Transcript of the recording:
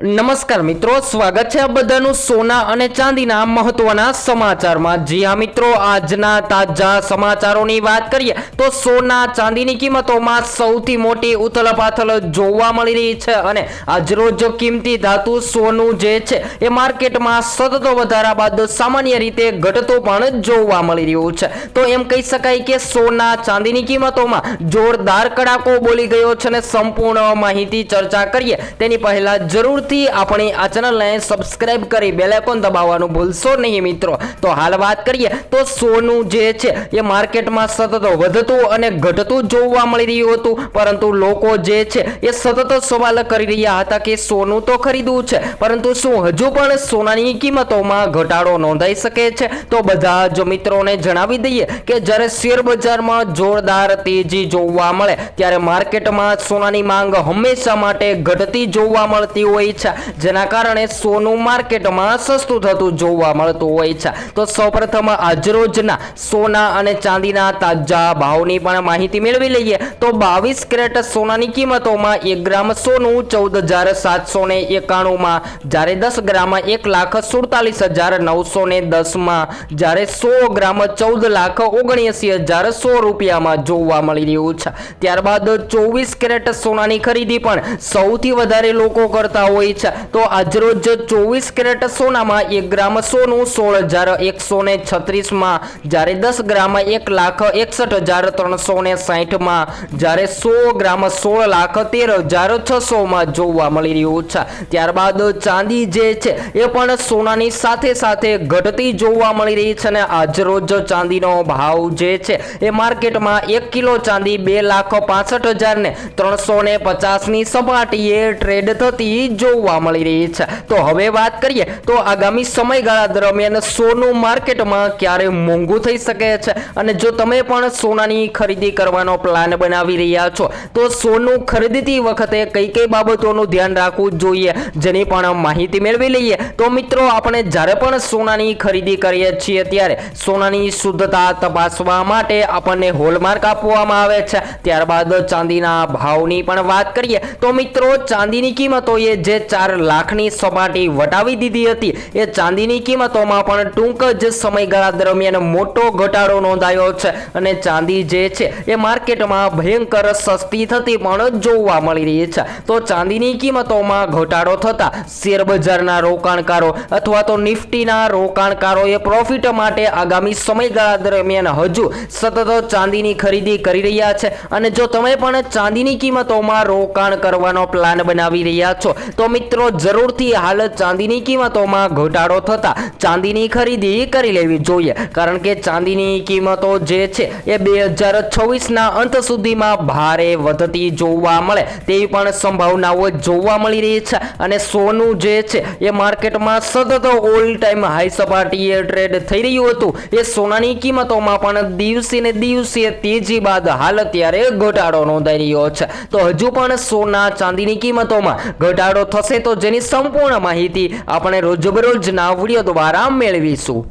નમસ્કાર મિત્રો, સ્વાગત છે આ બધાનું સોના અને ચાંદીના મહત્વના સમાચારમાં। જી હા મિત્રો, આજના તાજા સમાચારોની વાત કરીએ તો સોના ચાંદીની કિંમતોમાં સૌથી મોટી ઉથલપાથલ જોવા મળી રહી છે અને આજરોજ કિંમતી ધાતુ સોનું જે છે એ માર્કેટમાં સતત વધારા બાદ સામાન્ય રીતે ઘટતું પણ જોવા મળી રહ્યું છે। તો એમ કહી શકાય કે સોના ચાંદીની કિંમતોમાં જોરદાર કડાકો બોલી ગયો છે અને સંપૂર્ણ માહિતી ચર્ચા કરીએ તેની પહેલા જરૂર આપણી આ ચેનલને સબસ્ક્રાઇબ કરી બેલ આઇકોન દબાવવાનું ભૂલશો નહીં મિત્રો। તો હાલ વાત કરીએ તો સોનું જે છે એ માર્કેટમાં સતત વધતું અને ઘટતું જોવા મળી રહ્યું હતું, પરંતુ લોકો જે છે એ સતત સવાલ કરી રહ્યા હતા કે સોનું તો ખરીદવું છે, પરંતુ શું હજુ પણ સોનાની કિંમતોમાં ઘટાડો નોંધાઈ શકે છે? તો બધા જ મિત્રોને જણાવી દઈએ કે જ્યારે શેર બજારમાં જોરદાર તેજી જોવા મળે ત્યારે માર્કેટમાં સોનાની માંગ હંમેશા માટે ઘટતી જોવા મળતી હોય છે, જેના કારણે સોનું માર્કેટમાં સસ્તું થતું જોવા મળતું હોય છે। તો સૌપ્રથમ આજરોજના સોના અને ચાંદીના તાજા ભાવની પણ માહિતી મેળવી લઈએ તો 22 કેરેટ સોનાની કિંમતોમાં 1 ગ્રામ સોનું 14,791 માં, જ્યારે 10 ગ્રામ 1,47,910 માં, જ્યારે 100 ગ્રામ 14,79,100 રૂપિયામાં જોવા મળી રહ્યું છે। ત્યારબાદ 24 કેરેટ સોનાની ખરીદી પણ સૌથી વધારે લોકો કરતા હોય છે। તો આજરોજ 24 કેરેટ સોનામાં 1 ગ્રામ સોનું 16,136 માં, જ્યારે 10 ગ્રામ 1,61,360 માં, જ્યારે 100 ગ્રામ 16,13,600 માં જોવા મળી રહ્યું છે। ત્યારબાદ ચાંદી જે છે એ પણ સોનાની સાથે સાથે ઘટતી જોવા મળી રહી છે અને આજરોજ ચાંદીનો ભાવ જે છે એ માર્કેટમાં 1 કિલો ચાંદી 2,65,350 ની સપાટીએ ટ્રેડ થતી જોવા મળી રહી છે। તો હવે વાત કરીએ તો આગામી સમયગાળા દરમિયાન સોનું માર્કેટમાં ક્યારે મોંઘું થઈ શકે છે અને જો તમે પણ સોનાની ખરીદી કરવાનો પ્લાન બનાવી રહ્યા છો તો સોનું ખરીદતી વખતે કઈ કઈ બાબતોનું ધ્યાન રાખવું જોઈએ જેની પણ માહિતી મેળવી લઈએ। તો મિત્રો, આપણે જ્યારે પણ સોનાની ખરીદી કરીએ છીએ ત્યારે સોનાની શુદ્ધતા તપાસવા માટે આપણને હોલમાર્ક આપવામાં આવે છે। ત્યારબાદ ચાંદીના ભાવની પણ વાત કરીએ તો મિત્રો, ચાંદીની કિંમતોએ જે 4 લાખની સપાટી વટાવી દીધી હતી એ ચાંદીની કિંમતોમાં પણ ટૂંક જ સમયગાળા દરમિયાન મોટો ઘટાડો નોંધાયો છે અને ચાંદી જે છે એ માર્કેટમાં ભયંકર સસ્તી થતી પણ જોવા મળી રહી છે। તો ચાંદીની કિંમતોમાં ઘટાડો થતા શેર બજારના રોકાણકારો અથવા તો નિફ્ટીના રોકાણકારોએ પ્રોફિટ માટે આગામી સમયગાળા દરમિયાન હજુ સતત ચાંદીની ખરીદી કરી રહ્યા છે અને જો તમે પણ ચાંદીની કિંમતોમાં રોકાણ કરવાનો પ્લાન બનાવી રહ્યા છો તો મિત્રો જરૂરથી હાલ ચાંદીની કિંમતોમાં ઘટાડો થતા ચાંદીની ખરીદી કરી લેવી જોઈએ, કારણ કે ચાંદીની કિંમતો જે છે એ 2026ના અંત સુધીમાં ભારે વધતી જોવા મળે તેવી પણ સંભાવનાઓ જોવા મળી રહી છે અને સોનું જે છે એ માર્કેટમાં સતત ઓલ ટાઈમ હાઈ સપાટીએ ટ્રેડ થઈ રહ્યું હતું એ સોનાની કિંમતોમાં પણ દિવસે ને દિવસે તેજી બાદ હાલ અત્યારે ઘટાડો નોંધાઈ રહ્યો છે। તો હજુ પણ સોના ચાંદીની કિંમતોમાં ઘટાડો થશે તો જેની સંપૂર્ણ માહિતી આપણે રોજબરોજના વિડીયો દ્વારા મેળવીશું।